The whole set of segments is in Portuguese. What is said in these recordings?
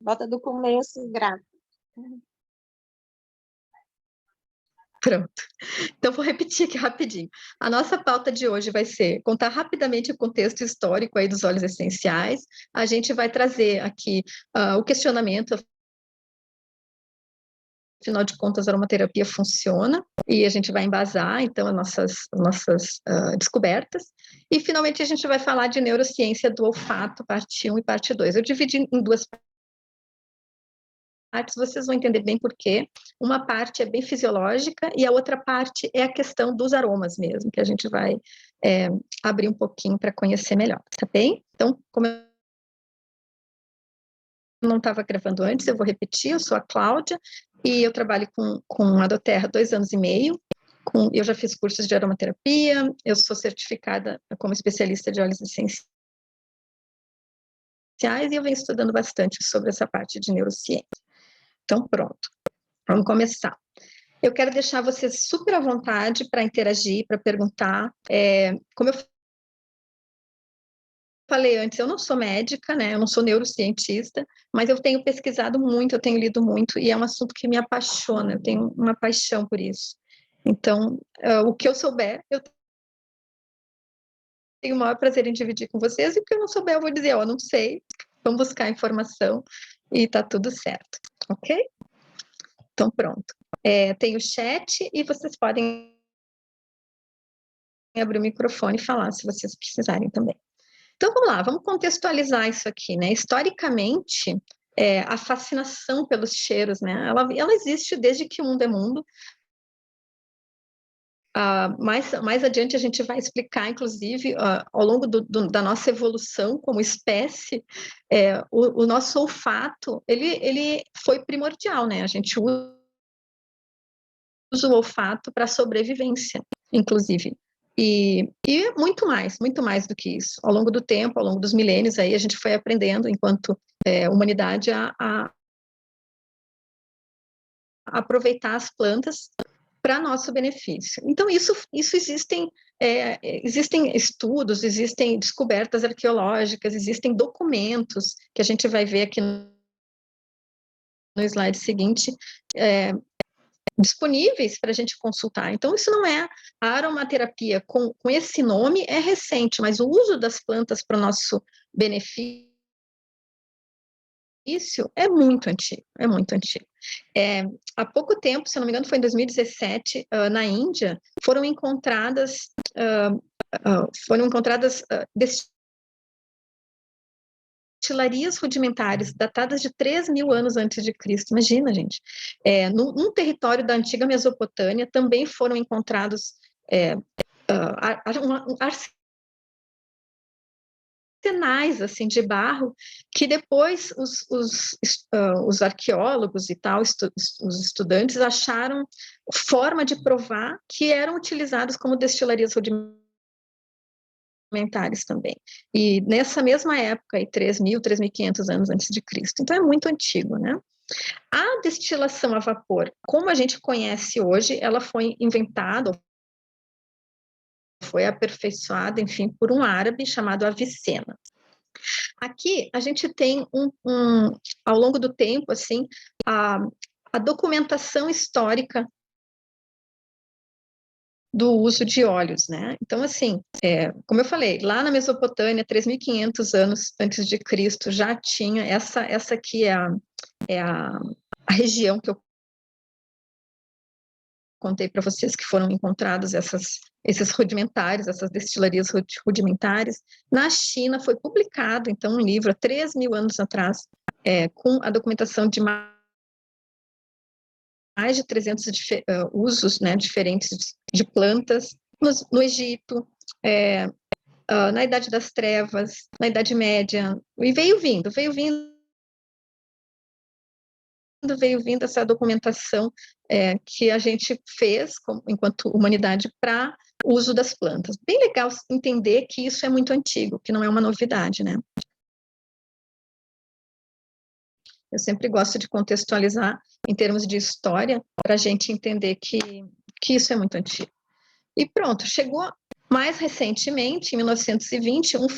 Volta do começo, gráfico. Pronto. Então, vou repetir aqui rapidinho. A nossa pauta de hoje vai ser contar rapidamente o contexto histórico aí dos óleos essenciais. A gente vai trazer aqui o questionamento, afinal de contas, a aromaterapia funciona, e a gente vai embasar, então, as nossas descobertas. E, finalmente, a gente vai falar de neurociência do olfato, parte 1 e parte 2. Eu dividi em duas partes, vocês vão entender bem por quê. Uma parte é bem fisiológica e a outra parte é a questão dos aromas mesmo, que a gente vai abrir um pouquinho para conhecer melhor, tá bem? Então, como eu não estava gravando antes, eu vou repetir. Eu sou a Cláudia e eu trabalho com a doTERRA há 2 anos e meio. Eu já fiz cursos de aromaterapia, eu sou certificada como especialista de óleos essenciais e eu venho estudando bastante sobre essa parte de neurociência. Então, pronto, vamos começar. Eu quero deixar vocês super à vontade para interagir, para perguntar. Como eu falei antes, eu não sou médica, né? Eu não sou neurocientista, mas eu tenho pesquisado muito, eu tenho lido muito, e é um assunto que me apaixona, eu tenho uma paixão por isso. Então, o que eu souber, eu tenho o maior prazer em dividir com vocês, e o que eu não souber, eu vou dizer, não sei, vamos buscar informação, e tá tudo certo, ok? Então, pronto. Tem o chat, e vocês podem abrir o microfone e falar, se vocês precisarem também. Então, vamos lá, vamos contextualizar isso aqui, né? Historicamente, a fascinação pelos cheiros, né? Ela existe desde que o mundo é mundo. Mais adiante a gente vai explicar, inclusive, ao longo da nossa evolução como espécie, o nosso olfato, ele foi primordial, né? A gente usa o olfato para sobrevivência, inclusive. E muito mais do que isso. Ao longo do tempo, ao longo dos milênios, aí a gente foi aprendendo, enquanto humanidade, a aproveitar as plantas para nosso benefício. Então, isso existem estudos, existem descobertas arqueológicas, existem documentos, que a gente vai ver aqui no slide seguinte, disponíveis para a gente consultar. Então, isso não é a aromaterapia com esse nome, é recente, mas o uso das plantas para o nosso benefício é muito antigo, é muito antigo. Há pouco tempo, se não me engano, foi em 2017, na Índia, foram encontradas destilarias rudimentares datadas de 3.000 anos antes de Cristo. Imagina, gente. Num território da antiga Mesopotâmia também foram encontrados arsenais assim de barro, que depois os arqueólogos e tal, os estudantes acharam forma de provar que eram utilizados como destilarias rudimentares também. E nessa mesma época, 3.000, 3.500 anos antes de Cristo. Então é muito antigo, né? A destilação a vapor, como a gente conhece hoje, ela foi inventada, foi aperfeiçoada, enfim, por um árabe chamado Avicena. Aqui a gente tem ao longo do tempo, assim, a documentação histórica do uso de óleos, né? Então, assim, como eu falei, lá na Mesopotâmia, 3.500 anos antes de Cristo, já tinha, essa aqui é a região que eu contei para vocês, que foram encontrados esses rudimentares, essas destilarias rudimentares. Na China foi publicado, então, um livro há 3.000 anos atrás, com a documentação de mais de 300 usos, né, diferentes de plantas, no Egito, na Idade das Trevas, na Idade Média, e veio vindo essa documentação que a gente fez, enquanto humanidade, para o uso das plantas. Bem legal entender que isso é muito antigo, que não é uma novidade, né? Eu sempre gosto de contextualizar em termos de história, para a gente entender que isso é muito antigo. E pronto, chegou mais recentemente, em 1920, um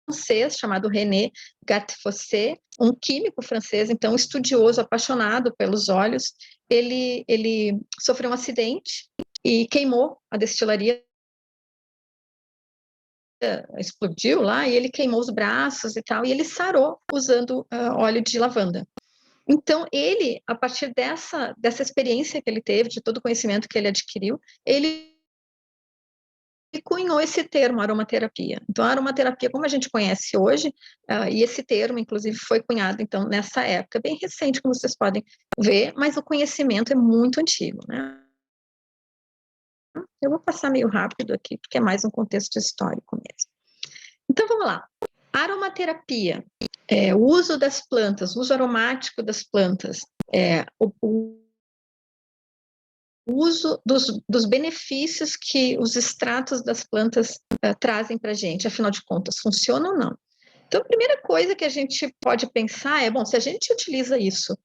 francês chamado René Gattefossé, um químico francês, então estudioso, apaixonado pelos óleos. Ele sofreu um acidente e queimou a destilaria, explodiu lá, e ele queimou os braços e tal, e ele sarou usando óleo de lavanda. Então, ele, a partir dessa experiência que ele teve, de todo o conhecimento que ele adquiriu, ele cunhou esse termo, aromaterapia. Então, a aromaterapia, como a gente conhece hoje, e esse termo, inclusive, foi cunhado, então, nessa época, bem recente, como vocês podem ver, mas o conhecimento é muito antigo, né? Eu vou passar meio rápido aqui, porque é mais um contexto histórico mesmo. Então, vamos lá. Aromaterapia, o uso das plantas, o uso aromático das plantas, o uso dos benefícios que os extratos das plantas trazem para a gente, afinal de contas, funciona ou não? Então, a primeira coisa que a gente pode pensar é, bom, se a gente utiliza isso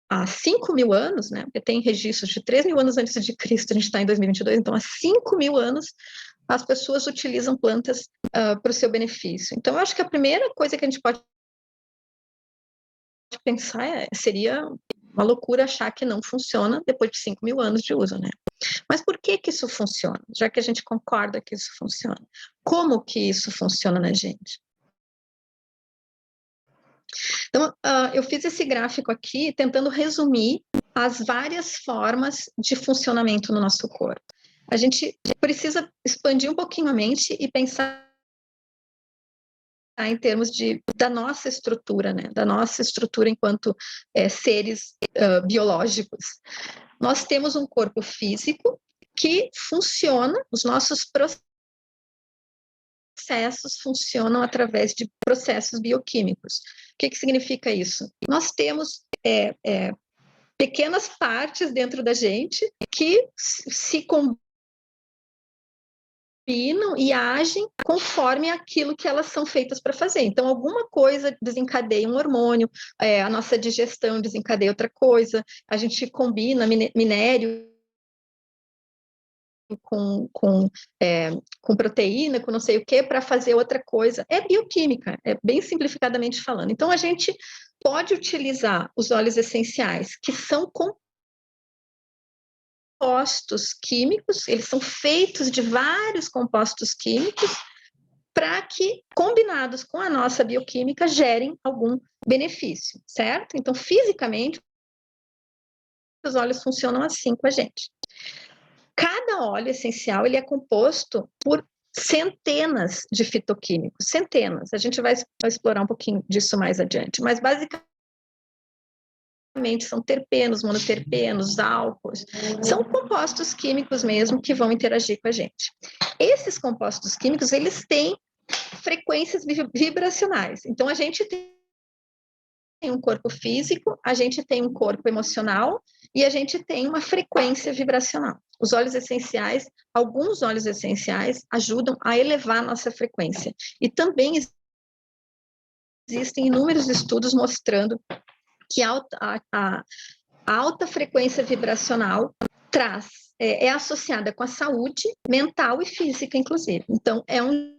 há 5.000 anos, né, porque tem registros de 3.000 anos antes de Cristo, a gente está em 2022, então há 5.000 anos as pessoas utilizam plantas para o seu benefício. Então, eu acho que a primeira coisa que a gente pode pensar seria uma loucura achar que não funciona depois de 5.000 anos de uso, né? Mas por que isso funciona? Já que a gente concorda que isso funciona. Como que isso funciona na gente? Então, eu fiz esse gráfico aqui tentando resumir as várias formas de funcionamento no nosso corpo. A gente precisa expandir um pouquinho a mente e pensar em termos da nossa estrutura, né? Da nossa estrutura enquanto seres biológicos. Nós temos um corpo físico que funciona, os nossos processos funcionam através de processos bioquímicos. O que significa isso? Nós temos pequenas partes dentro da gente que se combinam e agem conforme aquilo que elas são feitas para fazer. Então, alguma coisa desencadeia um hormônio, a nossa digestão desencadeia outra coisa, a gente combina minério com proteína, com não sei o que, para fazer outra coisa. É bioquímica, bem simplificadamente falando. Então, a gente pode utilizar os óleos essenciais, que são compostos químicos, eles são feitos de vários compostos químicos, para que, combinados com a nossa bioquímica, gerem algum benefício, certo? Então, fisicamente, os óleos funcionam assim com a gente. Cada óleo essencial ele é composto por centenas de fitoquímicos, centenas. A gente vai explorar um pouquinho disso mais adiante, mas basicamente são terpenos, monoterpenos, álcools, são compostos químicos mesmo que vão interagir com a gente. Esses compostos químicos, eles têm frequências vibracionais. Então, a gente tem um corpo físico, a gente tem um corpo emocional e a gente tem uma frequência vibracional. Os óleos essenciais, alguns óleos essenciais ajudam a elevar a nossa frequência. E também existem inúmeros estudos mostrando que a alta frequência vibracional é associada com a saúde mental e física, inclusive. Então, é um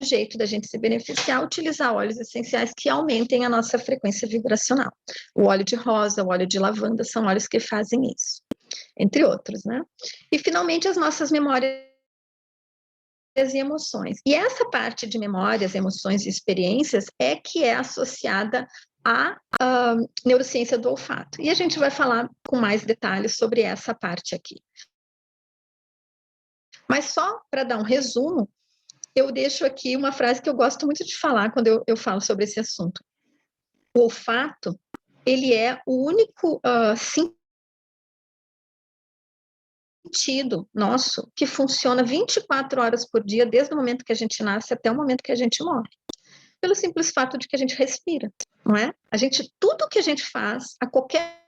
jeito da gente se beneficiar, utilizar óleos essenciais que aumentem a nossa frequência vibracional. O óleo de rosa, o óleo de lavanda são óleos que fazem isso, entre outros, né? E, finalmente, as nossas memórias e emoções. E essa parte de memórias, emoções e experiências é que é associada à neurociência do olfato. E a gente vai falar com mais detalhes sobre essa parte aqui. Mas só para dar um resumo, eu deixo aqui uma frase que eu gosto muito de falar quando eu falo sobre esse assunto. O olfato, ele é o único sentido nosso que funciona 24 horas por dia, desde o momento que a gente nasce até o momento que a gente morre. Pelo simples fato de que a gente respira, não é? Tudo que a gente faz, a qualquer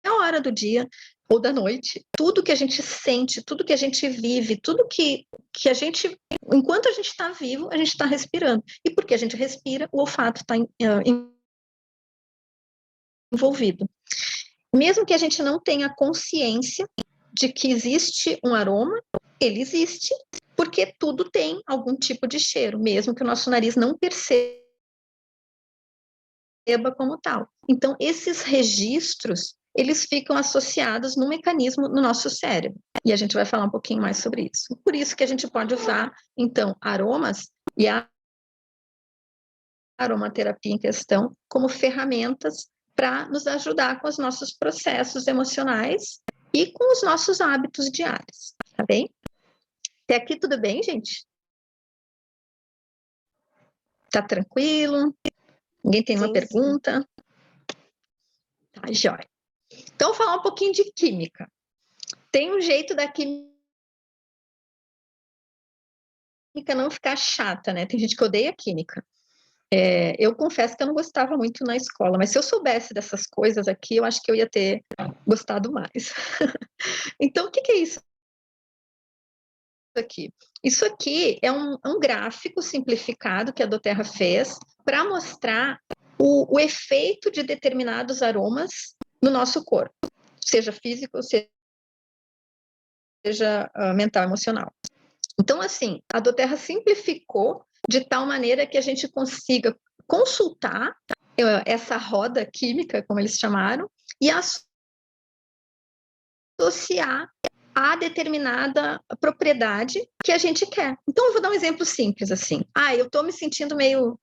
hora do dia ou da noite, tudo que a gente sente, tudo que a gente vive, tudo que a gente, enquanto a gente está vivo, a gente está respirando. E porque a gente respira, o olfato está envolvido. Mesmo que a gente não tenha consciência de que existe um aroma, ele existe, porque tudo tem algum tipo de cheiro, mesmo que o nosso nariz não perceba como tal. Então, esses registros, eles ficam associados no mecanismo no nosso cérebro. E a gente vai falar um pouquinho mais sobre isso. Por isso que a gente pode usar, então, aromas e a aromaterapia em questão como ferramentas para nos ajudar com os nossos processos emocionais e com os nossos hábitos diários, tá bem? Até aqui tudo bem, gente? Tá tranquilo? Ninguém tem uma Sim, sim. pergunta? Tá, jóia. Então, falar um pouquinho de química. Tem um jeito da química não ficar chata, né? Tem gente que odeia química. Eu confesso que eu não gostava muito na escola, mas se eu soubesse dessas coisas aqui, eu acho que eu ia ter gostado mais. Então, o que é isso aqui? Isso aqui é um gráfico simplificado que a doTERRA fez para mostrar o efeito de determinados aromas no nosso corpo, seja físico, seja mental, emocional. Então, assim, a doTERRA simplificou de tal maneira que a gente consiga consultar essa roda química, como eles chamaram, e associar a determinada propriedade que a gente quer. Então, eu vou dar um exemplo simples, assim. Eu estou me sentindo meio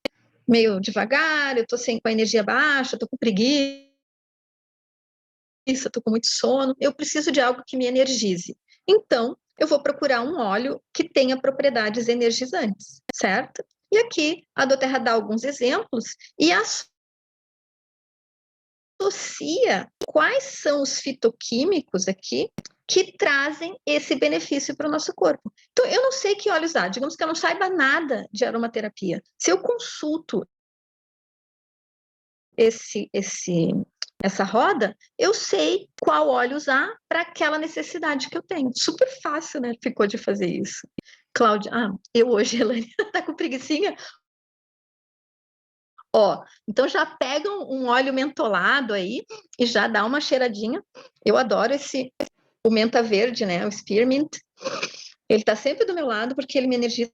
devagar, eu estou com a energia baixa, estou com preguiça, estou com muito sono, eu preciso de algo que me energize. Então, eu vou procurar um óleo que tenha propriedades energizantes, certo? E aqui a doTERRA dá alguns exemplos e associa quais são os fitoquímicos aqui que trazem esse benefício para o nosso corpo. Então, eu não sei que óleo usar, digamos que eu não saiba nada de aromaterapia. Se eu consulto essa roda, eu sei qual óleo usar para aquela necessidade que eu tenho. Super fácil, né? Ficou de fazer isso. Cláudia, eu hoje, Elaine, tá com preguicinha? Então já pega um óleo mentolado aí e já dá uma cheiradinha. Eu adoro o menta verde, né? O Spearmint. Ele tá sempre do meu lado porque ele me energiza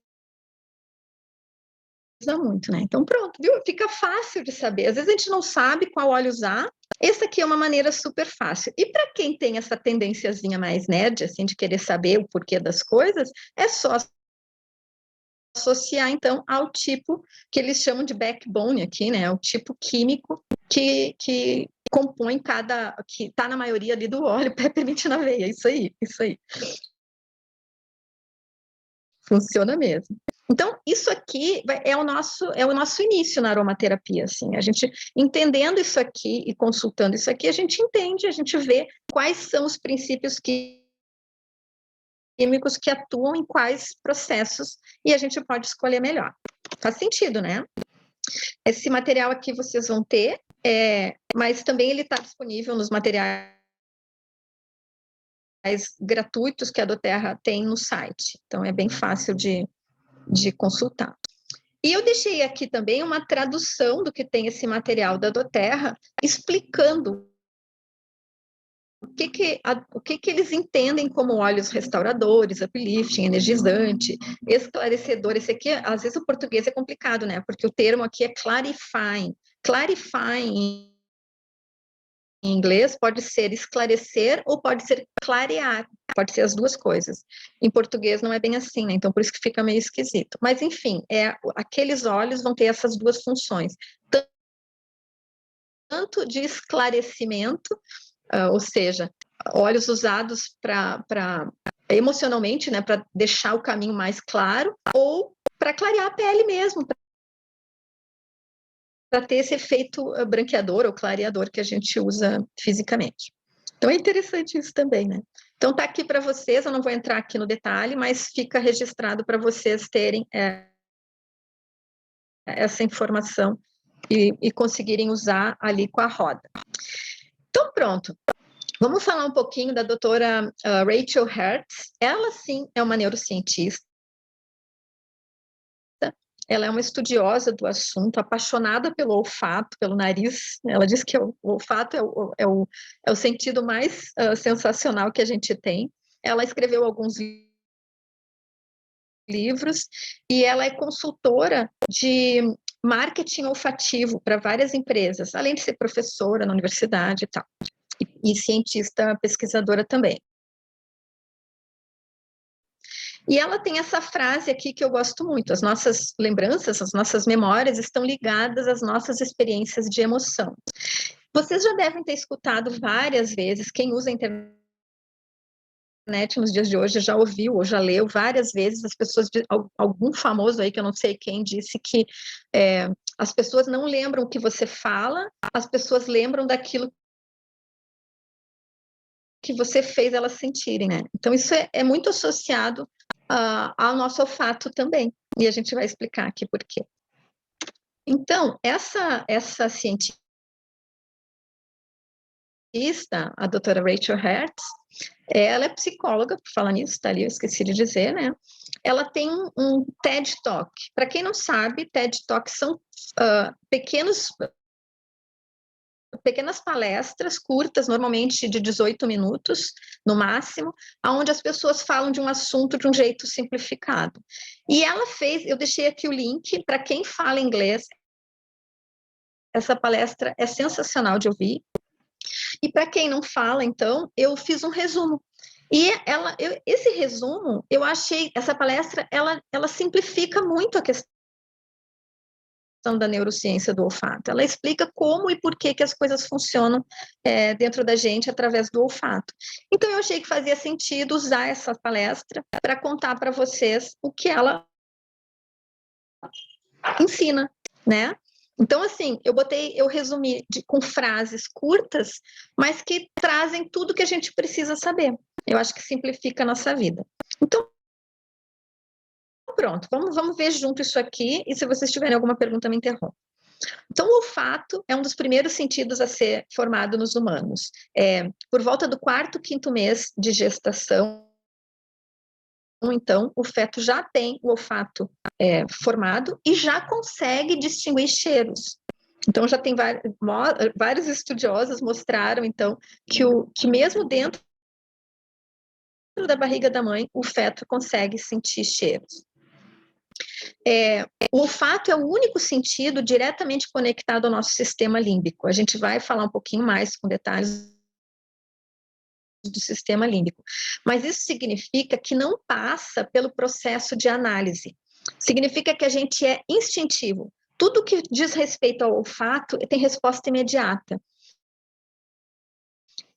muito, né? Então pronto, viu? Fica fácil de saber. Às vezes a gente não sabe qual óleo usar. Essa aqui é uma maneira super fácil. E para quem tem essa tendênciazinha mais nerd, assim, de querer saber o porquê das coisas, é só associar, então, ao tipo que eles chamam de backbone aqui, né? O tipo químico que compõe que está na maioria ali do óleo peppermint na veia. Isso aí, isso aí. Funciona mesmo. Então, isso aqui é o nosso início na aromaterapia, assim. A gente entendendo isso aqui e consultando isso aqui, a gente entende, a gente vê quais são os princípios químicos que atuam em quais processos e a gente pode escolher melhor. Faz sentido, né? Esse material aqui vocês vão ter, mas também ele está disponível nos materiais gratuitos que a doTERRA tem no site. Então, é bem fácil de consultar. E eu deixei aqui também uma tradução do que tem esse material da doTERRA, explicando o que eles entendem como óleos restauradores, uplifting, energizante, esclarecedor. Esse aqui, às vezes o português é complicado, né? Porque o termo aqui é clarifying. Clarifying em inglês pode ser esclarecer ou pode ser clarear, pode ser as duas coisas. Em português não é bem assim, né? Então por isso que fica meio esquisito. Mas enfim, aqueles óleos vão ter essas duas funções, tanto de esclarecimento, ou seja, óleos usados para emocionalmente, né, para deixar o caminho mais claro, ou para clarear a pele mesmo, para ter esse efeito branqueador ou clareador que a gente usa fisicamente. Então é interessante isso também, né? Então tá aqui para vocês, eu não vou entrar aqui no detalhe, mas fica registrado para vocês terem essa informação e conseguirem usar ali com a roda. Então pronto, vamos falar um pouquinho da doutora Rachel Hertz. Ela sim é uma neurocientista. Ela é uma estudiosa do assunto, apaixonada pelo olfato, pelo nariz. Ela diz que o olfato é o sentido mais sensacional que a gente tem. Ela escreveu alguns livros, e ela é consultora de marketing olfativo para várias empresas, além de ser professora na universidade e tal, e cientista pesquisadora também. E ela tem essa frase aqui que eu gosto muito: as nossas lembranças, as nossas memórias estão ligadas às nossas experiências de emoção. Vocês já devem ter escutado várias vezes, quem usa a internet nos dias de hoje já ouviu ou já leu várias vezes as pessoas, algum famoso aí que eu não sei quem disse que as pessoas não lembram o que você fala, as pessoas lembram daquilo que você fez elas sentirem, né? Então isso é muito associado ao nosso olfato também, e a gente vai explicar aqui por quê. Então, essa cientista, a doutora Rachel Hertz, ela é psicóloga, por falar nisso, tá ali, eu esqueci de dizer, né? Ela tem um TED Talk. Para quem não sabe, TED Talks são pequenas palestras curtas, normalmente de 18 minutos, no máximo, onde as pessoas falam de um assunto de um jeito simplificado. E ela fez, eu deixei aqui o link, para quem fala inglês, essa palestra é sensacional de ouvir. E para quem não fala, então, eu fiz um resumo. E esse resumo, eu achei, essa palestra, ela simplifica muito a questão da neurociência do olfato. Ela explica como e por que as coisas funcionam dentro da gente através do olfato. Então, eu achei que fazia sentido usar essa palestra para contar para vocês o que ela ensina, né? Então, assim, eu resumi com frases curtas, mas que trazem tudo que a gente precisa saber. Eu acho que simplifica a nossa vida. Então, pronto, vamos ver junto isso aqui, e se vocês tiverem alguma pergunta, me interrompam. Então, o olfato é um dos primeiros sentidos a ser formado nos humanos. Por volta do 4º, 5º mês de gestação, então, o feto já tem o olfato formado e já consegue distinguir cheiros. Então, já tem vários estudiosos mostraram, então, que mesmo dentro da barriga da mãe, o feto consegue sentir cheiros. O olfato é o único sentido diretamente conectado ao nosso sistema límbico. A gente vai falar um pouquinho mais com detalhes do sistema límbico. Mas isso significa que não passa pelo processo de análise. Significa que a gente é instintivo. Tudo que diz respeito ao olfato tem resposta imediata.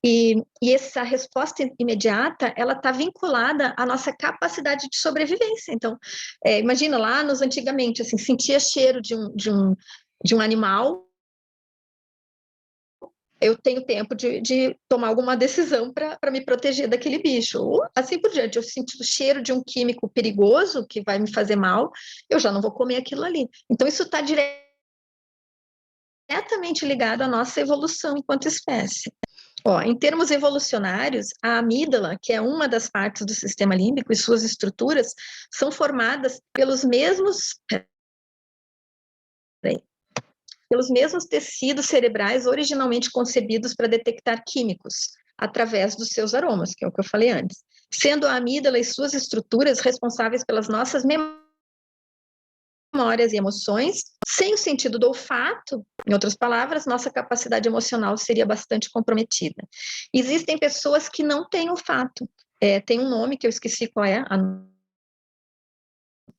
E essa resposta imediata, ela está vinculada à nossa capacidade de sobrevivência. Então, imagina lá antigamente, assim, sentia cheiro de um animal, eu tenho tempo de tomar alguma decisão para me proteger daquele bicho. Ou assim por diante, eu sinto o cheiro de um químico perigoso que vai me fazer mal, eu já não vou comer aquilo ali. Então, isso está diretamente ligado à nossa evolução enquanto espécie. Em termos evolucionários, a amígdala, que é uma das partes do sistema límbico, e suas estruturas são formadas pelos mesmos tecidos cerebrais originalmente concebidos para detectar químicos através dos seus aromas, que é o que eu falei antes, sendo a amígdala e suas estruturas responsáveis pelas nossas memórias e emoções. Sem o sentido do olfato, em outras palavras, nossa capacidade emocional seria bastante comprometida. Existem pessoas que não têm olfato. Tem um nome que eu esqueci qual é,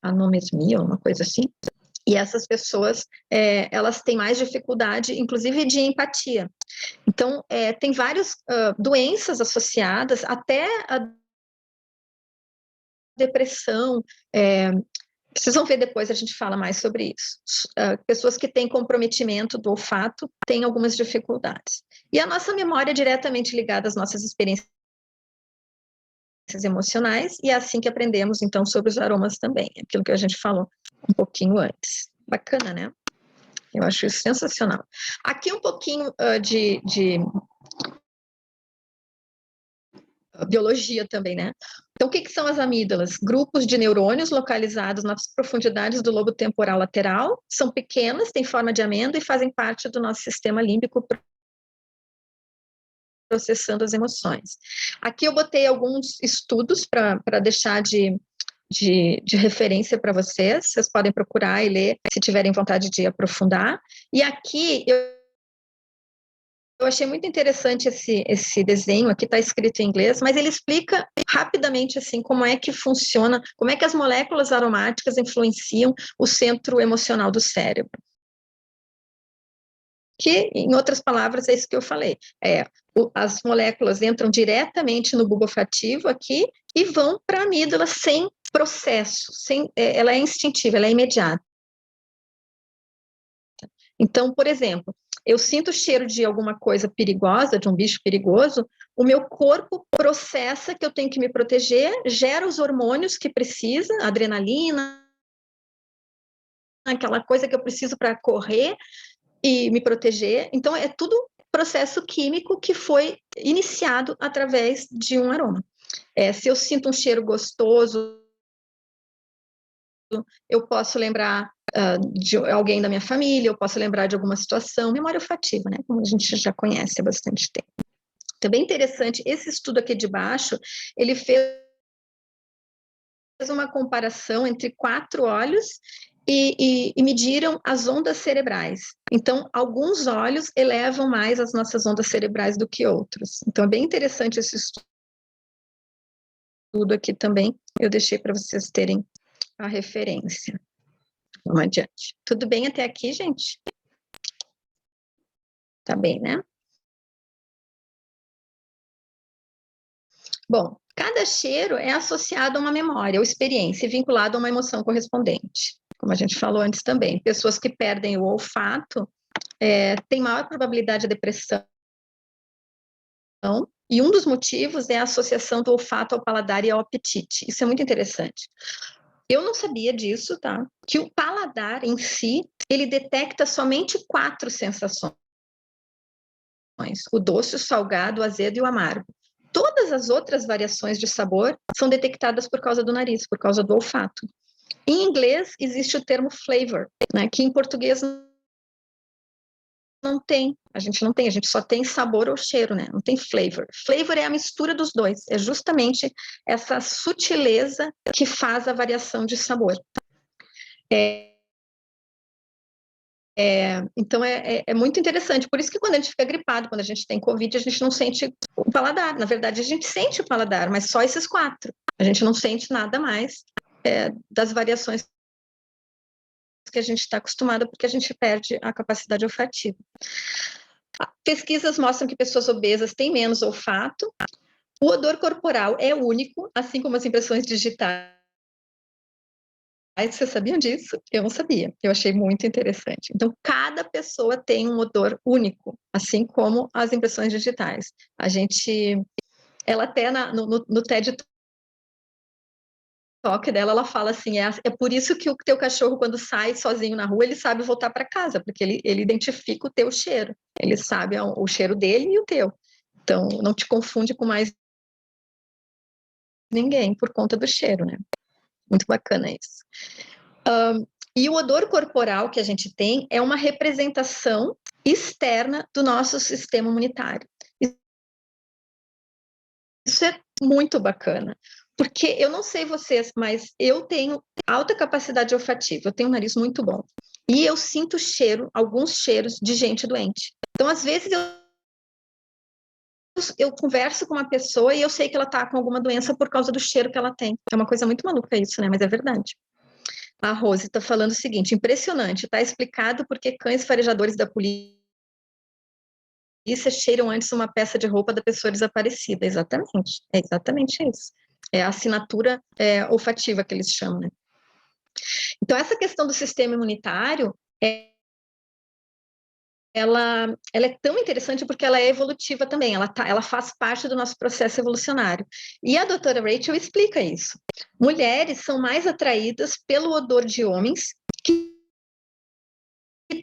anosmia, uma coisa assim. E essas pessoas, elas têm mais dificuldade, inclusive, de empatia. Então, tem várias doenças associadas, até a depressão. Vocês vão ver depois, a gente fala mais sobre isso. Pessoas que têm comprometimento do olfato têm algumas dificuldades. E a nossa memória é diretamente ligada às nossas experiências emocionais, e é assim que aprendemos, então, sobre os aromas também, aquilo que a gente falou um pouquinho antes. Bacana, né? Eu acho isso sensacional. Aqui um pouquinho de biologia também, né? Então, o que são as amígdalas? Grupos de neurônios localizados nas profundidades do lobo temporal lateral, são pequenas, têm forma de amêndoa e fazem parte do nosso sistema límbico processando as emoções. Aqui eu botei alguns estudos para deixar de de referência para vocês. Vocês podem procurar e ler se tiverem vontade de aprofundar. E aqui eu achei muito interessante esse desenho, aqui está escrito em inglês, mas ele explica rapidamente assim como é que funciona, como é que as moléculas aromáticas influenciam o centro emocional do cérebro. Que, em outras palavras, é isso que eu falei. As moléculas entram diretamente no bulbo olfativo aqui e vão para a amígdala sem processo, ela é instintiva, ela é imediata. Então, por exemplo, eu sinto o cheiro de alguma coisa perigosa, de um bicho perigoso, o meu corpo processa que eu tenho que me proteger, gera os hormônios que precisa, adrenalina, aquela coisa que eu preciso para correr e me proteger. Então, é tudo processo químico que foi iniciado através de um aroma. Se eu sinto um cheiro gostoso, eu posso lembrar de alguém da minha família, eu posso lembrar de alguma situação, memória olfativa, né? Como a gente já conhece há bastante tempo. Então, é bem interessante. Esse estudo aqui de baixo, ele fez uma comparação entre 4 olhos e mediram as ondas cerebrais. Então, alguns olhos elevam mais as nossas ondas cerebrais do que outros. Então, é bem interessante esse estudo aqui também. Eu deixei para vocês terem a referência. Vamos adiante. Tudo bem até aqui, gente? Tá bem, né? Bom, cada cheiro é associado a uma memória ou experiência vinculado a uma emoção correspondente. Como a gente falou antes também, pessoas que perdem o olfato têm maior probabilidade de depressão, e um dos motivos é a associação do olfato ao paladar e ao apetite. Isso é muito interessante. Eu não sabia disso, tá? Que o paladar em si, ele detecta somente 4 sensações: o doce, o salgado, o azedo e o amargo. Todas as outras variações de sabor são detectadas por causa do nariz, por causa do olfato. Em inglês, existe o termo flavor, né, que em português não tem. A gente só tem sabor ou cheiro, né? Não tem flavor. Flavor é a mistura dos dois, é justamente essa sutileza que faz a variação de sabor. Então, é muito interessante. Por isso que quando a gente fica gripado, quando a gente tem Covid, a gente não sente o paladar. Na verdade, a gente sente o paladar, mas só esses 4. A gente não sente nada mais das variações que a gente está acostumada, porque a gente perde a capacidade olfativa. Pesquisas mostram que pessoas obesas têm menos olfato. O odor corporal é único, assim como as impressões digitais. Vocês sabiam disso? Eu não sabia. Eu achei muito interessante. Então, cada pessoa tem um odor único, assim como as impressões digitais. Ela até no TED Talk dela, ela fala assim, é por isso que o teu cachorro, quando sai sozinho na rua, ele sabe voltar para casa, porque ele identifica o teu cheiro. Ele sabe o cheiro dele e o teu. Então, não te confunde com mais ninguém por conta do cheiro, né? Muito bacana isso. E o odor corporal que a gente tem é uma representação externa do nosso sistema imunitário. Isso é muito bacana, porque eu não sei vocês, mas eu tenho alta capacidade olfativa, eu tenho um nariz muito bom. E eu sinto alguns cheiros de gente doente. Então, às vezes, eu converso com uma pessoa e eu sei que ela está com alguma doença por causa do cheiro que ela tem. É uma coisa muito maluca isso, né? Mas é verdade. A Rose está falando o seguinte: impressionante, está explicado porque cães farejadores da polícia cheiram antes uma peça de roupa da pessoa desaparecida. Exatamente, é exatamente isso. É a assinatura olfativa que eles chamam, né? Então, essa questão do sistema imunitário ela é tão interessante porque ela é evolutiva também, ela faz parte do nosso processo evolucionário. E a doutora Rachel explica isso. Mulheres são mais atraídas pelo odor de homens que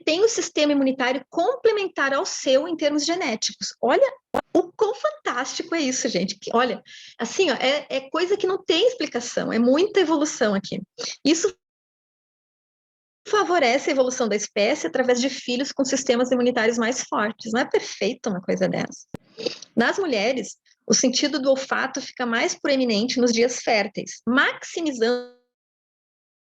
têm o sistema imunitário complementar ao seu em termos genéticos. Olha o quão fantástico é isso, gente. Olha, assim, ó, é coisa que não tem explicação, é muita evolução aqui. Isso favorece a evolução da espécie através de filhos com sistemas imunitários mais fortes. Não é perfeito uma coisa dessa? Nas mulheres, O sentido do olfato fica mais proeminente nos dias férteis, maximizando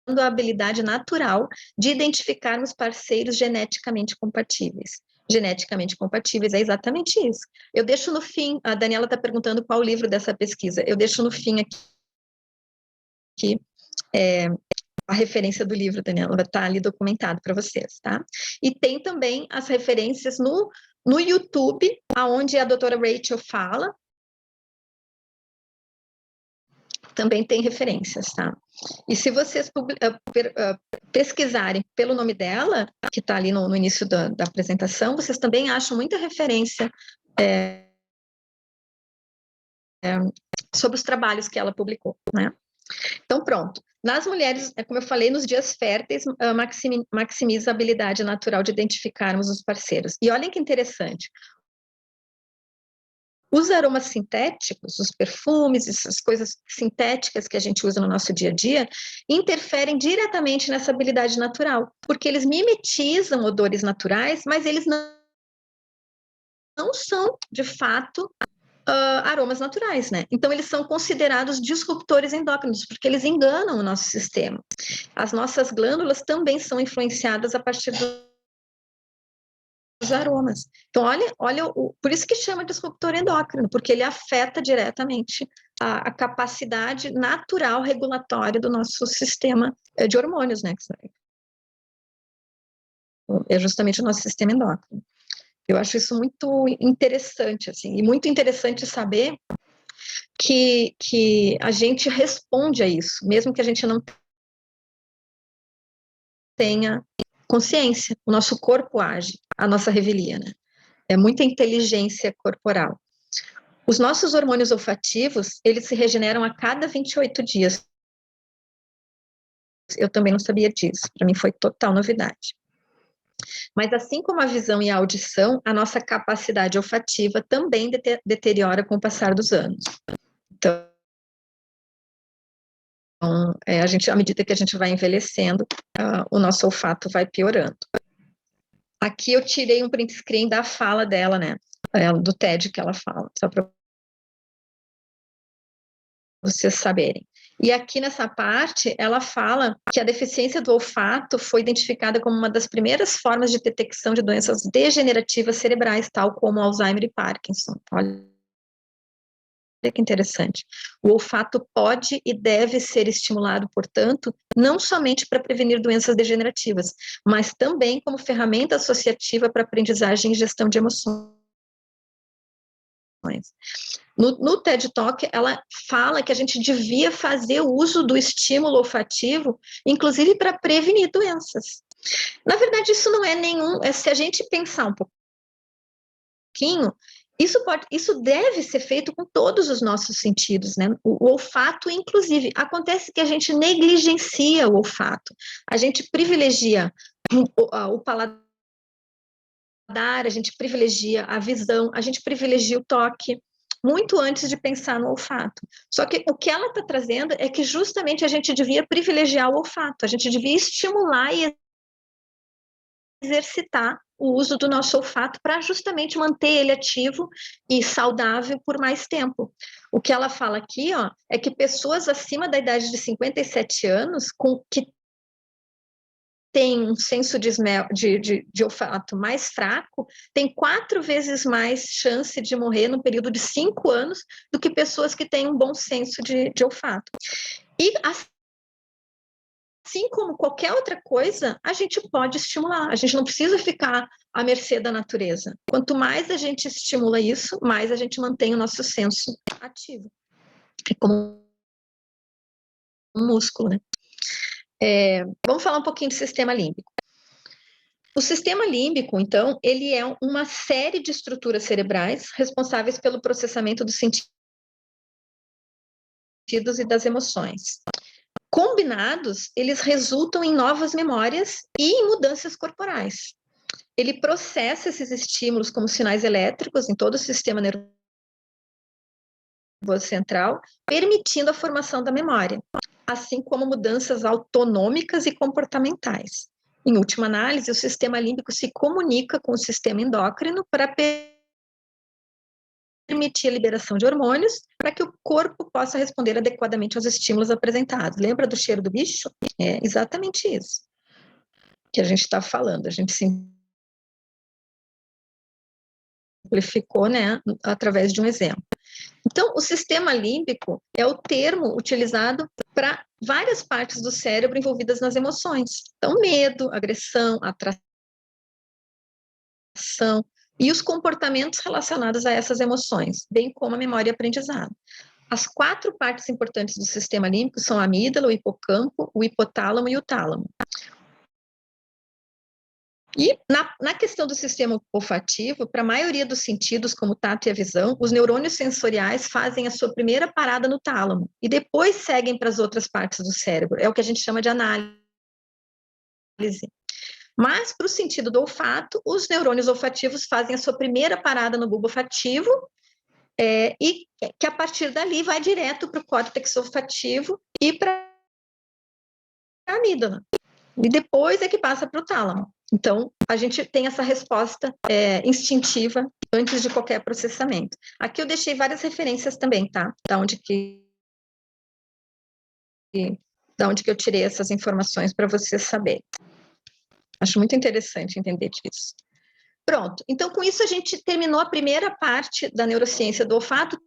a habilidade natural de identificarmos parceiros geneticamente compatíveis. Geneticamente compatíveis é exatamente isso. Eu deixo no fim, a Daniela está perguntando qual o livro dessa pesquisa, eu deixo no fim aqui a referência do livro, Daniela, vai estar ali documentado para vocês, tá? E tem também as referências no YouTube, aonde a doutora Rachel fala, também tem referências, tá? E se vocês pesquisarem pelo nome dela, que está ali no início da apresentação, vocês também acham muita referência sobre os trabalhos que ela publicou, né? Então, pronto. Nas mulheres, como eu falei, nos dias férteis, maximiza a habilidade natural de identificarmos os parceiros. E olhem que interessante. Os aromas sintéticos, os perfumes, essas coisas sintéticas que a gente usa no nosso dia a dia, interferem diretamente nessa habilidade natural, porque eles mimetizam odores naturais, mas eles não são, de fato, aromas naturais, né? Então, eles são considerados disruptores endócrinos, porque eles enganam o nosso sistema. As nossas glândulas também são influenciadas a partir dos aromas. Então, olha por isso que chama disruptor endócrino, porque ele afeta diretamente a capacidade natural regulatória do nosso sistema de hormônios, né? É justamente o nosso sistema endócrino. Eu acho isso muito interessante, assim, e muito interessante saber que a gente responde a isso, mesmo que a gente não tenha consciência. O nosso corpo age, a nossa revelia, né? É muita inteligência corporal. Os nossos hormônios olfativos, eles se regeneram a cada 28 dias. Eu também não sabia disso, para mim foi total novidade. Mas assim como a visão e a audição, a nossa capacidade olfativa também deteriora com o passar dos anos. Então, à medida que a gente vai envelhecendo, o nosso olfato vai piorando. Aqui eu tirei um print screen da fala dela, né? Do TED que ela fala, só para vocês saberem. E aqui nessa parte, ela fala que a deficiência do olfato foi identificada como uma das primeiras formas de detecção de doenças degenerativas cerebrais, tal como Alzheimer e Parkinson. Olha que interessante. O olfato pode e deve ser estimulado, portanto, não somente para prevenir doenças degenerativas, mas também como ferramenta associativa para aprendizagem e gestão de emoções. No TED Talk, ela fala que a gente devia fazer uso do estímulo olfativo, inclusive para prevenir doenças. Na verdade, isso não é nenhum... se a gente pensar um pouquinho, isso deve ser feito com todos os nossos sentidos, né? O olfato, inclusive. Acontece que a gente negligencia o olfato. A gente privilegia o paladar, a gente privilegia a visão, a gente privilegia o toque, muito antes de pensar no olfato. Só que o que ela está trazendo é que justamente a gente devia privilegiar o olfato, a gente devia estimular e exercitar o uso do nosso olfato para justamente manter ele ativo e saudável por mais tempo. O que ela fala aqui, ó, é que pessoas acima da idade de 57 anos, que tem um senso de olfato mais fraco, tem 4 vezes mais chance de morrer no período de 5 anos do que pessoas que têm um bom senso de olfato. E assim como qualquer outra coisa, a gente pode estimular, a gente não precisa ficar à mercê da natureza. Quanto mais a gente estimula isso, mais a gente mantém o nosso senso ativo. É como um músculo, né? Vamos falar um pouquinho de sistema límbico. O sistema límbico, então, ele é uma série de estruturas cerebrais responsáveis pelo processamento dos sentidos e das emoções. Combinados, eles resultam em novas memórias e em mudanças corporais. Ele processa esses estímulos como sinais elétricos em todo o sistema nervoso central, permitindo a formação da memória, assim como mudanças autonômicas e comportamentais. Em última análise, o sistema límbico se comunica com o sistema endócrino para permitir a liberação de hormônios para que o corpo possa responder adequadamente aos estímulos apresentados. Lembra do cheiro do bicho? É exatamente isso que a gente está falando. A gente simplificou, né, através de um exemplo. Então, o sistema límbico é o termo utilizado para várias partes do cérebro envolvidas nas emoções. Então, medo, agressão, atração e os comportamentos relacionados a essas emoções, bem como a memória e aprendizado. As 4 partes importantes do sistema límbico são a amígdala, o hipocampo, o hipotálamo e o tálamo. E na questão do sistema olfativo, para a maioria dos sentidos, como o tato e a visão, os neurônios sensoriais fazem a sua primeira parada no tálamo e depois seguem para as outras partes do cérebro. É o que a gente chama de análise. Mas, para o sentido do olfato, os neurônios olfativos fazem a sua primeira parada no bulbo olfativo e que, a partir dali, vai direto para o córtex olfativo e para a amígdala. E depois é que passa para o tálamo. Então, a gente tem essa resposta instintiva antes de qualquer processamento. Aqui eu deixei várias referências também, tá? Da onde que eu tirei essas informações para vocês saberem. Acho muito interessante entender disso. Pronto. Então, com isso, a gente terminou a primeira parte da neurociência do olfato,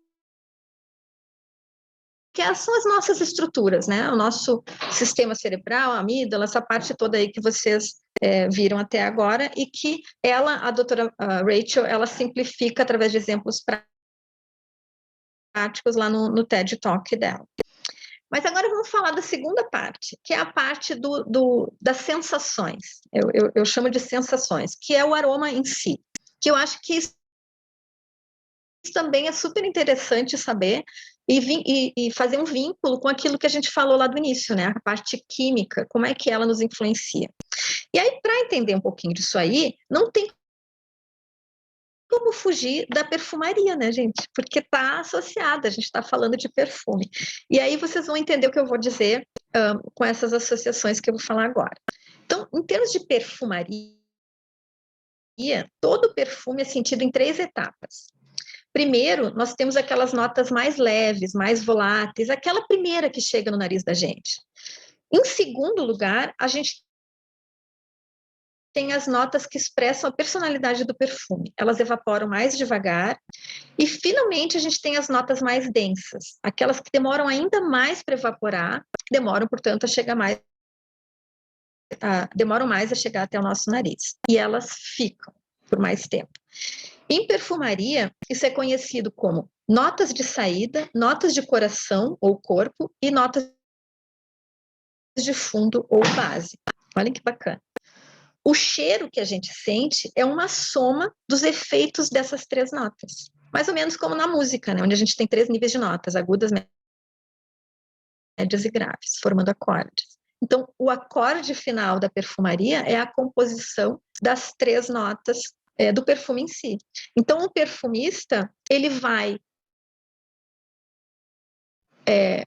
que são as nossas estruturas, né? O nosso sistema cerebral, a amígdala, essa parte toda aí que vocês viram até agora, e que a doutora Rachel, ela simplifica através de exemplos práticos lá no TED Talk dela. Mas agora vamos falar da segunda parte, que é a parte das sensações. Eu chamo de sensações, que é o aroma em si. Que eu acho que isso também é super interessante saber e fazer um vínculo com aquilo que a gente falou lá do início, né? A parte química, como é que ela nos influencia. E aí, para entender um pouquinho disso aí, não tem como fugir da perfumaria, né, gente? Porque está associada, a gente está falando de perfume. E aí vocês vão entender o que eu vou dizer com essas associações que eu vou falar agora. Então, em termos de perfumaria, todo perfume é sentido em 3 etapas. Primeiro, nós temos aquelas notas mais leves, mais voláteis, aquela primeira que chega no nariz da gente. Em segundo lugar, a gente tem as notas que expressam a personalidade do perfume. Elas evaporam mais devagar. E, finalmente, a gente tem as notas mais densas, aquelas que demoram ainda mais para evaporar, demoram, portanto, demoram mais a chegar até o nosso nariz. E elas ficam por mais tempo. Em perfumaria, isso é conhecido como notas de saída, notas de coração ou corpo e notas de fundo ou base. Olha que bacana. O cheiro que a gente sente é uma soma dos efeitos dessas 3 notas. Mais ou menos como na música, né? Onde a gente tem 3 níveis de notas, agudas, médias e graves, formando acordes. Então, o acorde final da perfumaria é a composição das 3 notas do perfume em si. Então, o perfumista, ele vai é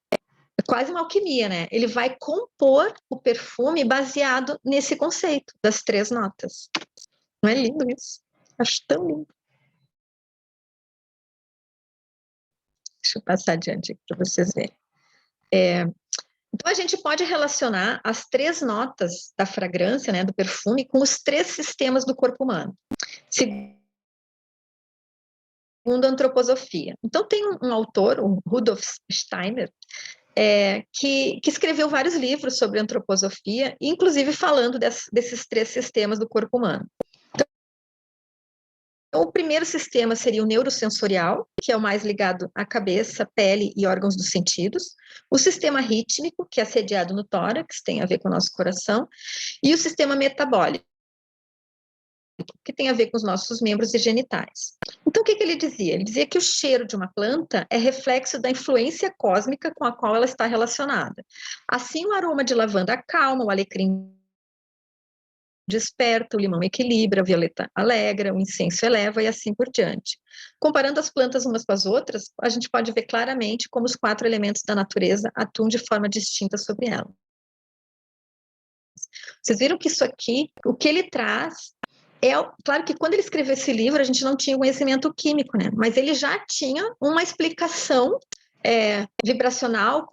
quase uma alquimia, né? Ele vai compor o perfume baseado nesse conceito das 3 notas. Não é lindo isso? Acho tão lindo. Deixa eu passar adiante aqui para vocês verem. Então, a gente pode relacionar as 3 notas da fragrância, né, do perfume, com os 3 sistemas do corpo humano, segundo a antroposofia. Então, tem um autor, o Rudolf Steiner, que escreveu vários livros sobre antroposofia, inclusive falando desses 3 sistemas do corpo humano. Então, o primeiro sistema seria o neurosensorial, que é o mais ligado à cabeça, pele e órgãos dos sentidos. O sistema rítmico, que é sediado no tórax, tem a ver com o nosso coração. E o sistema metabólico, que tem a ver com os nossos membros e genitais. Então, o que ele dizia? Ele dizia que o cheiro de uma planta é reflexo da influência cósmica com a qual ela está relacionada. Assim, o aroma de lavanda acalma, o alecrim desperta, o limão equilibra, a violeta alegra, o incenso eleva e assim por diante. Comparando as plantas umas com as outras, a gente pode ver claramente como os 4 elementos da natureza atuam de forma distinta sobre ela. Vocês viram que isso aqui, o que ele traz claro que quando ele escreveu esse livro, a gente não tinha conhecimento químico, né? Mas ele já tinha uma explicação vibracional,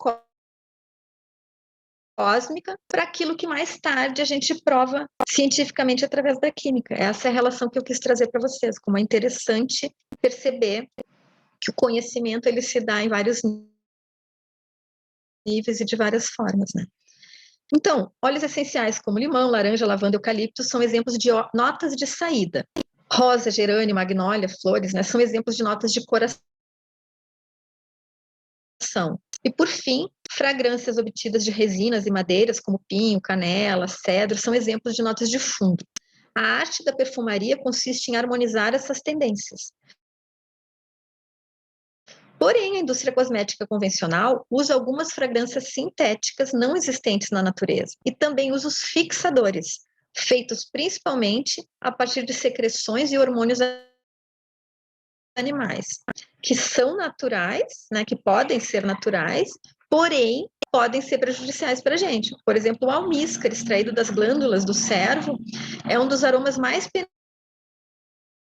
cósmica, para aquilo que mais tarde a gente prova cientificamente através da química. Essa é a relação que eu quis trazer para vocês, como é interessante perceber que o conhecimento ele se dá em vários níveis e de várias formas, né? Então, óleos essenciais como limão, laranja, lavanda, eucalipto são exemplos de notas de saída. Rosa, gerânio, magnólia, flores, né, são exemplos de notas de coração. E, por fim, fragrâncias obtidas de resinas e madeiras, como pinho, canela, cedro, são exemplos de notas de fundo. A arte da perfumaria consiste em harmonizar essas tendências. Porém, a indústria cosmética convencional usa algumas fragrâncias sintéticas não existentes na natureza e também usa os fixadores, feitos principalmente a partir de secreções e hormônios animais, que são naturais, né, que podem ser naturais, porém podem ser prejudiciais para a gente. Por exemplo, o almíscar extraído das glândulas do cervo é um dos aromas mais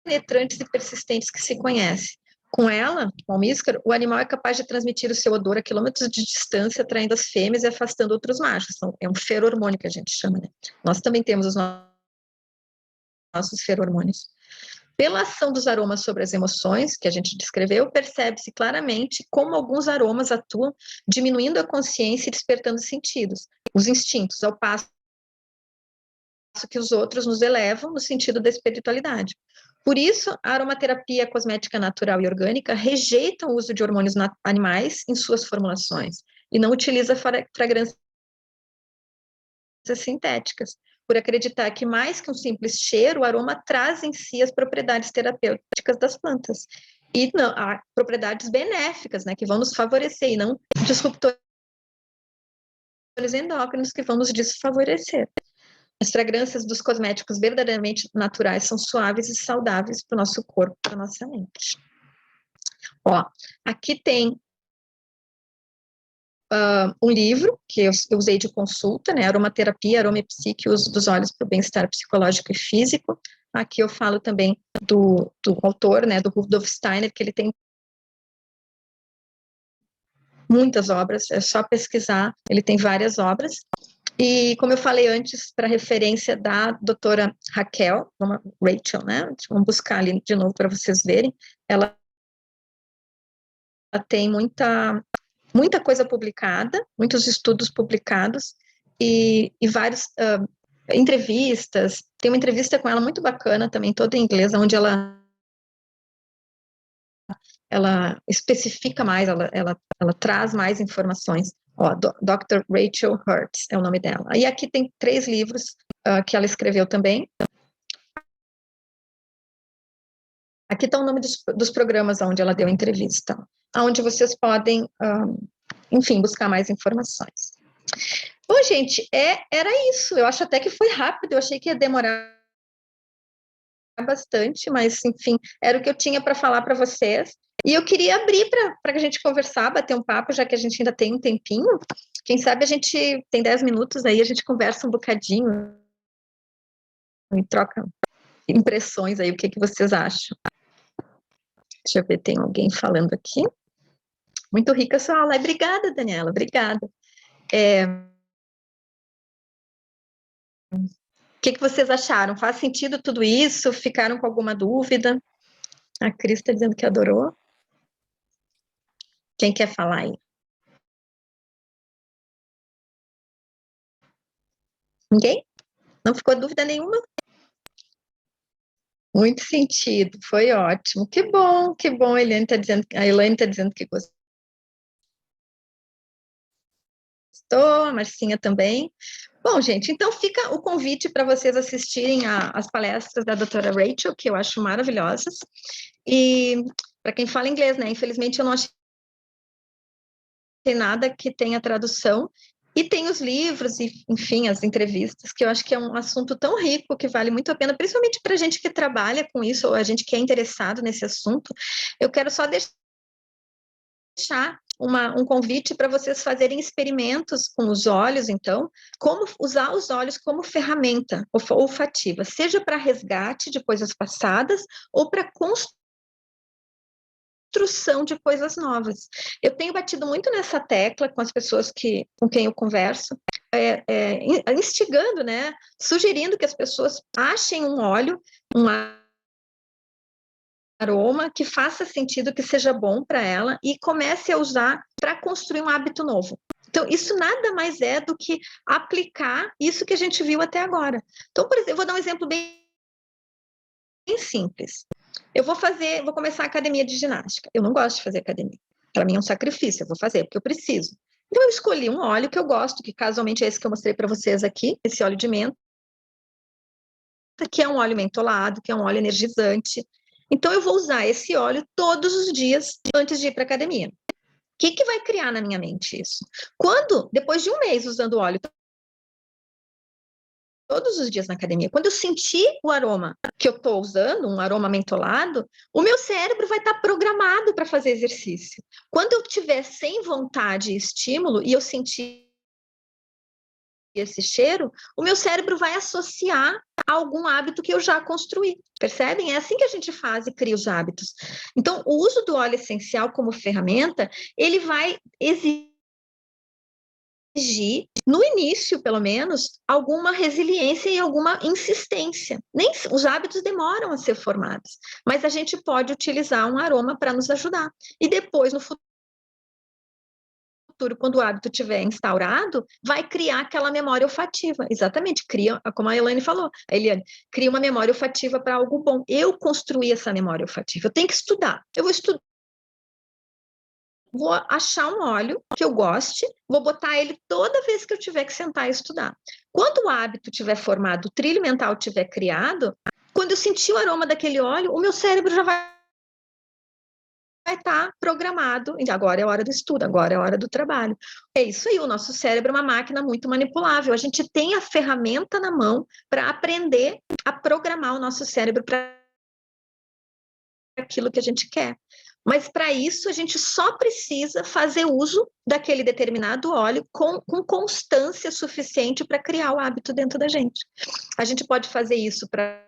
penetrantes e persistentes que se conhece. Com ela, o almíscar, o animal é capaz de transmitir o seu odor a quilômetros de distância, atraindo as fêmeas e afastando outros machos. Então, é um ferormônio que a gente chama, né? Nós também temos os nossos ferormônios. Pela ação dos aromas sobre as emoções, que a gente descreveu, percebe-se claramente como alguns aromas atuam diminuindo a consciência e despertando sentidos, os instintos, ao passo que os outros nos elevam no sentido da espiritualidade. Por isso, a aromaterapia cosmética natural e orgânica rejeita o uso de hormônios animais em suas formulações e não utiliza fragrâncias sintéticas, por acreditar que mais que um simples cheiro, o aroma traz em si as propriedades terapêuticas das plantas. E não, há propriedades benéficas, né, que vão nos favorecer, e não disruptores endócrinos que vão nos desfavorecer. As fragrâncias dos cosméticos verdadeiramente naturais são suaves e saudáveis para o nosso corpo, para a nossa mente. Ó, aqui tem um livro que eu usei de consulta, né, Aromaterapia, Aromepsique, uso dos óleos para o bem-estar psicológico e físico. Aqui eu falo também do autor, né, do Rudolf Steiner, que ele tem muitas obras, é só pesquisar, ele tem várias obras. E, como eu falei antes, para referência da doutora Rachel, né? Vamos buscar ali de novo para vocês verem. Ela tem muita coisa publicada, muitos estudos publicados e várias entrevistas. Tem uma entrevista com ela muito bacana também, toda em inglês, onde ela especifica mais, ela traz mais informações. Ó, Dr. Rachel Hertz é o nome dela. E aqui tem 3 livros que ela escreveu também. Aqui está o nome dos programas onde ela deu entrevista, onde vocês podem, enfim, buscar mais informações. Bom, gente, era isso. Eu acho até que foi rápido, eu achei que ia demorar bastante, mas, enfim, era o que eu tinha para falar para vocês. E eu queria abrir para a gente conversar, bater um papo, já que a gente ainda tem um tempinho. Quem sabe a gente tem 10 minutos aí, a gente conversa um bocadinho e troca impressões aí, o que vocês acham. Deixa eu ver, tem alguém falando aqui. Muito rica a sua aula. Obrigada, Daniela, obrigada. O que vocês acharam? Faz sentido tudo isso? Ficaram com alguma dúvida? A Cris está dizendo que adorou. Quem quer falar aí? Ninguém? Não ficou dúvida nenhuma? Muito sentido, foi ótimo. Que bom, a Elaine está dizendo que gostou, a Marcinha também. Bom, gente, então fica o convite para vocês assistirem as palestras da doutora Rachel, que eu acho maravilhosas. E para quem fala inglês, né? Infelizmente eu não achei nada que tenha tradução. E tem os livros e, enfim, as entrevistas, que eu acho que é um assunto tão rico que vale muito a pena, principalmente para a gente que trabalha com isso, ou a gente que é interessado nesse assunto. Eu quero só deixar um convite para vocês fazerem experimentos com os olhos, então, como usar os olhos como ferramenta olfativa, seja para resgate de coisas passadas ou para construção de coisas novas. Eu tenho batido muito nessa tecla com as pessoas com quem eu converso, instigando, né, sugerindo que as pessoas achem um óleo, um aroma que faça sentido, que seja bom para ela e comece a usar para construir um hábito novo. Então, isso nada mais é do que aplicar isso que a gente viu até agora. Então, por exemplo, eu vou dar um exemplo bem simples. Eu vou começar a academia de ginástica. Eu não gosto de fazer academia. Para mim é um sacrifício, eu vou fazer porque eu preciso. Então, eu escolhi um óleo que eu gosto, que casualmente é esse que eu mostrei para vocês aqui, esse óleo de menta, que é um óleo mentolado, que é um óleo energizante. Então, eu vou usar esse óleo todos os dias antes de ir para a academia. O que vai criar na minha mente isso? Depois de um mês usando o óleo todos os dias na academia, quando eu sentir o aroma que eu estou usando, um aroma mentolado, o meu cérebro vai estar programado para fazer exercício. Quando eu estiver sem vontade e estímulo, e eu sentir esse cheiro, o meu cérebro vai associar a algum hábito que eu já construí. Percebem? É assim que a gente faz e cria os hábitos. Então, o uso do óleo essencial como ferramenta, ele vai exigir, no início, pelo menos, alguma resiliência e alguma insistência. Nem os hábitos demoram a ser formados, mas a gente pode utilizar um aroma para nos ajudar. E depois, no futuro, quando o hábito estiver instaurado, vai criar aquela memória olfativa. Exatamente, cria, como a Elaine falou, cria uma memória olfativa para algo bom. Eu construí essa memória olfativa. Eu tenho que estudar. Eu vou estudar. Vou achar um óleo que eu goste, vou botar ele toda vez que eu tiver que sentar e estudar. Quando o hábito tiver formado, o trilho mental tiver criado, quando eu sentir o aroma daquele óleo, o meu cérebro já vai estar programado. Agora é a hora do estudo, agora é a hora do trabalho. É isso aí, o nosso cérebro é uma máquina muito manipulável. A gente tem a ferramenta na mão para aprender a programar o nosso cérebro para aquilo que a gente quer. Mas para isso a gente só precisa fazer uso daquele determinado óleo com constância suficiente para criar o hábito dentro da gente. A gente pode fazer isso para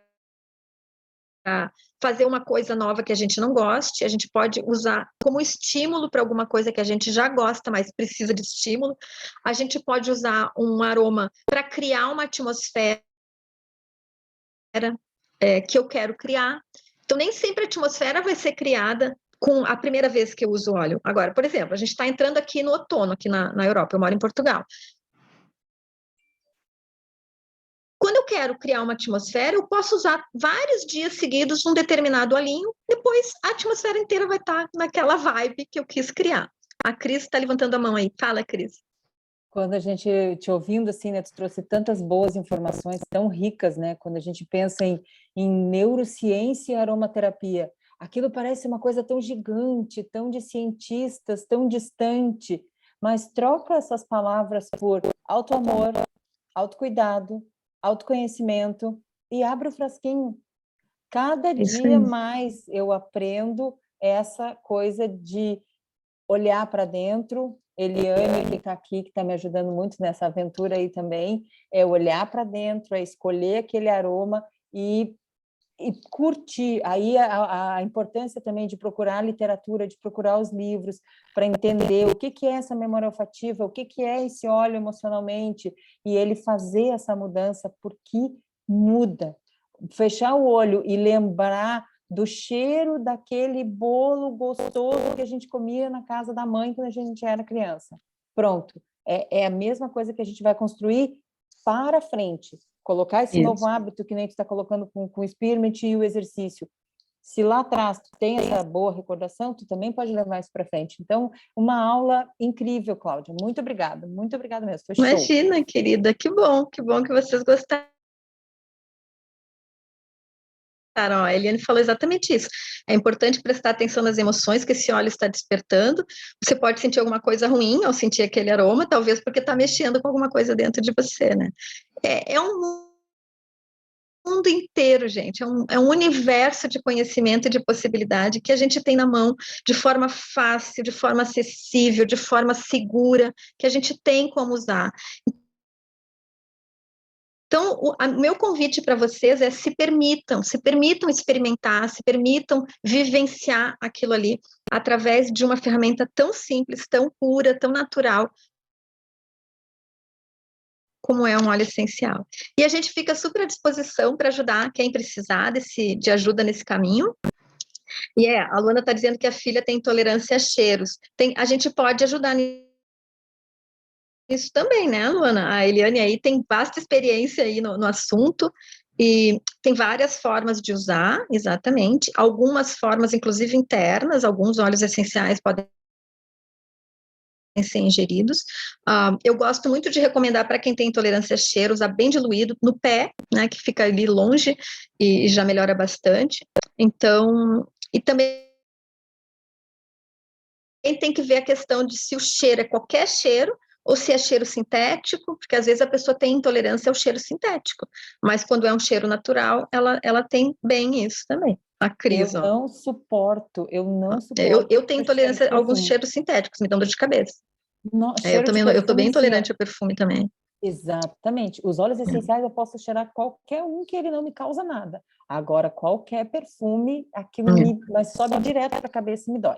fazer uma coisa nova que a gente não goste, a gente pode usar como estímulo para alguma coisa que a gente já gosta, mas precisa de estímulo. A gente pode usar um aroma para criar uma atmosfera que eu quero criar. Então, nem sempre a atmosfera vai ser criada com a primeira vez que eu uso óleo. Agora, por exemplo, a gente está entrando aqui no outono, aqui na Europa, eu moro em Portugal. Quando eu quero criar uma atmosfera, eu posso usar vários dias seguidos um determinado olhinho, depois a atmosfera inteira vai estar naquela vibe que eu quis criar. A Cris está levantando a mão aí. Fala, Cris. Quando a gente te ouvindo assim, né, tu trouxe tantas boas informações tão ricas, né? Quando a gente pensa em neurociência e aromaterapia, aquilo parece uma coisa tão gigante, tão de cientistas, tão distante, mas troca essas palavras por autoamor, autocuidado, autoconhecimento e abre o frasquinho. Cada dia mais eu aprendo essa coisa de olhar para dentro. Eliane, que está aqui, que está me ajudando muito nessa aventura aí também, é olhar para dentro, é escolher aquele aroma e curtir. Aí a importância também de procurar a literatura, de procurar os livros, para entender o que é essa memória olfativa, o que é esse óleo emocionalmente, e ele fazer essa mudança, porque muda. Fechar o olho e lembrar do cheiro daquele bolo gostoso que a gente comia na casa da mãe quando a gente era criança. Pronto. É a mesma coisa que a gente vai construir para frente. Colocar esse novo hábito que nem tu está colocando com o Spearmint e o exercício. Se lá atrás tu tem essa boa recordação, tu também pode levar isso para frente. Então, uma aula incrível, Cláudia. Muito obrigada mesmo. Foi show. Imagina, querida, que bom que vocês gostaram. A Eliane falou exatamente isso. É importante prestar atenção nas emoções que esse óleo está despertando. Você pode sentir alguma coisa ruim ao sentir aquele aroma, talvez porque está mexendo com alguma coisa dentro de você, né? É um mundo mundo inteiro, gente. É um universo de conhecimento e de possibilidade que a gente tem na mão de forma fácil, de forma acessível, de forma segura, que a gente tem como usar. Então, o meu convite para vocês é se permitam experimentar, se permitam vivenciar aquilo ali através de uma ferramenta tão simples, tão pura, tão natural, como é um óleo essencial. E a gente fica super à disposição para ajudar quem precisar de ajuda nesse caminho. E a Luana está dizendo que a filha tem intolerância a cheiros. A gente pode ajudar nisso também, né, Luana? A Eliane aí tem vasta experiência aí no assunto, e tem várias formas de usar, exatamente. Algumas formas, inclusive internas, alguns óleos essenciais podem ser ingeridos. Eu gosto muito de recomendar para quem tem intolerância a cheiro, usar bem diluído no pé, né, que fica ali longe e já melhora bastante. Então, e também tem que ver a questão de se o cheiro é qualquer cheiro ou se é cheiro sintético, porque às vezes a pessoa tem intolerância ao cheiro sintético, mas quando é um cheiro natural, ela tem bem isso também. A Cris, Eu não suporto. Eu tenho intolerância a alguns perfume. cheiros sintéticos, me dão dor de cabeça. Cheiro de eu tô bem perfume, sim, intolerante a perfume também. exatamente. Os óleos essenciais eu posso cheirar qualquer um que ele não me causa nada. Agora, qualquer perfume, aquilo mas sobe direto para a cabeça e me dói.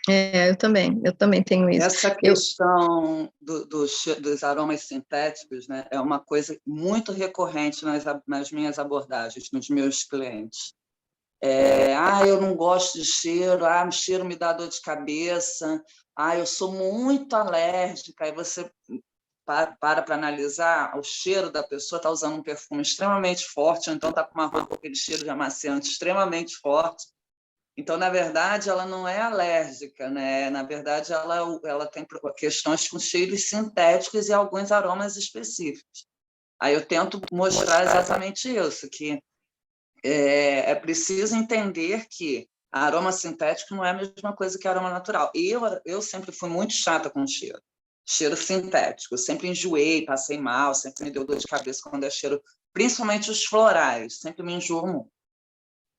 Eu também tenho isso. Essa questão dos aromas sintéticos, né, é uma coisa muito recorrente nas minhas abordagens, nos meus clientes. Eu não gosto de cheiro, o cheiro me dá dor de cabeça, eu sou muito alérgica. Aí você para analisar, o cheiro da pessoa, está usando um perfume extremamente forte, ou então está com uma roupa com aquele cheiro de amaciante extremamente forte. Então, na verdade, ela não é alérgica, né? Na verdade, ela tem questões com cheiros sintéticos e alguns aromas específicos. Aí eu tento mostrar exatamente isso, que é preciso entender que aroma sintético não é a mesma coisa que aroma natural. Eu sempre fui muito chata com cheiro. Cheiro sintético. Eu sempre enjoei, passei mal, sempre me deu dor de cabeça quando é cheiro, principalmente os florais, sempre me enjoo muito.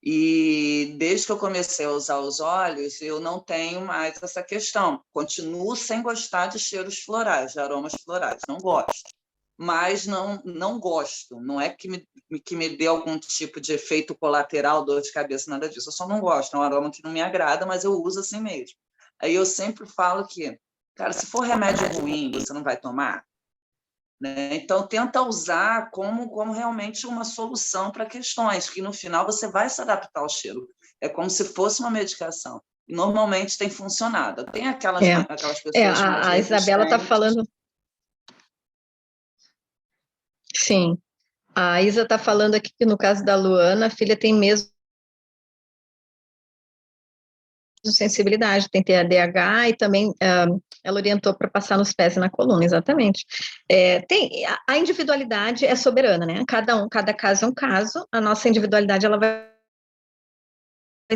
E desde que eu comecei a usar os óleos, eu não tenho mais essa questão. Continuo sem gostar de cheiros florais, de aromas florais. Não gosto. Mas não gosto. Não é que me dê algum tipo de efeito colateral, dor de cabeça, nada disso. Eu só não gosto. É um aroma que não me agrada, mas eu uso assim mesmo. Aí eu sempre falo que, cara, se for remédio ruim, você não vai tomar? Né? Então, tenta usar como realmente uma solução para questões, que no final você vai se adaptar ao cheiro. É como se fosse uma medicação. E normalmente tem funcionado. Tem aquelas pessoas mais a Isabela está falando... Sim. A Isa está falando aqui que no caso da Luana, a filha tem mesmo sensibilidade, tem TDAH e também ela orientou para passar nos pés e na coluna, exatamente. A individualidade é soberana, né? Cada caso é um caso, a nossa individualidade ela vai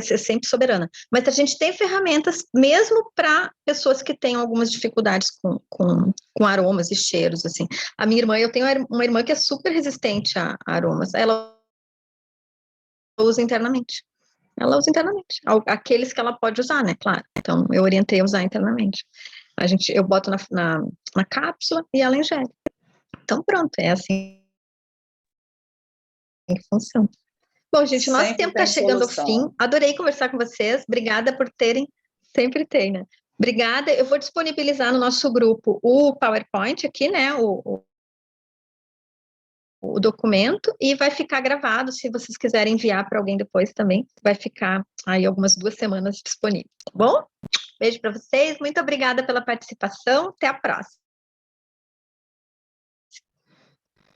ser sempre soberana. Mas a gente tem ferramentas mesmo para pessoas que têm algumas dificuldades com aromas e cheiros, assim. A minha irmã, eu tenho uma irmã que é super resistente a aromas, ela usa internamente. Ela usa internamente. Aqueles que ela pode usar, né? Claro. Então, eu orientei a usar internamente. Eu boto na cápsula e ela ingere. Então, pronto, é assim que funciona. Bom, gente, nosso tempo está chegando ao fim. Adorei conversar com vocês. Obrigada por terem. Sempre tem, né? Obrigada. Eu vou disponibilizar no nosso grupo o PowerPoint aqui, né? O documento, e vai ficar gravado, se vocês quiserem enviar para alguém depois também, vai ficar aí algumas 2 semanas disponível, tá bom? Beijo para vocês, muito obrigada pela participação, até a próxima.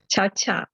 Tchau, tchau.